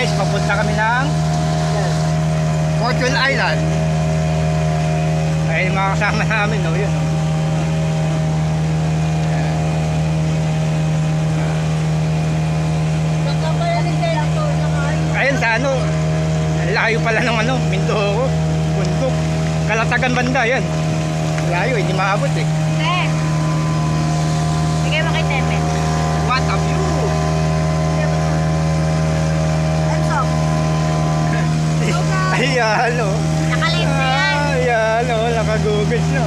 guys, papunta kami ng Fortune Island. Ayun mga kasama namin, no? Yun, no? Ayun sa ano, layo pala ng ano, Mindoro, bundok, Kalatagan banda, yan. Layo, hindi maabot eh. Bigay mo kay Tepe. What a view! Ayan, no? Nakalive na yan. Ayan, no? Nakagugod, no?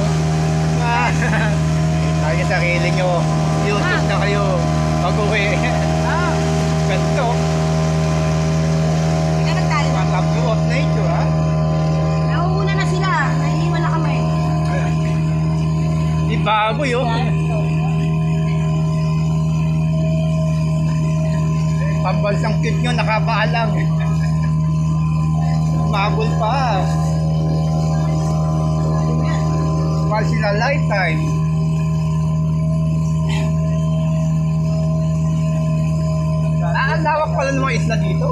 Lagi sarili nyo. YouTube na kayo. Pag-uwi. Ganito. What a view of nature, ha? Nauuna na sila. Naiiwan na kami. Di baboy, oh. Pambansang tip nyo, nakapaalang. Mabul pa. Mahal sila lifetime. Ang lawak pala ng mga isla dito.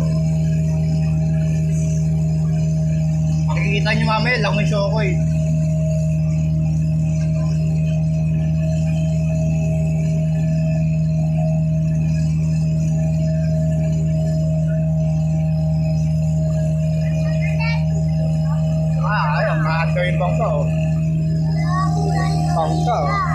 Makikita nyo mamaya, lang may shokoy. Ayun, maanto yung bangka, oh. Bangka, oh.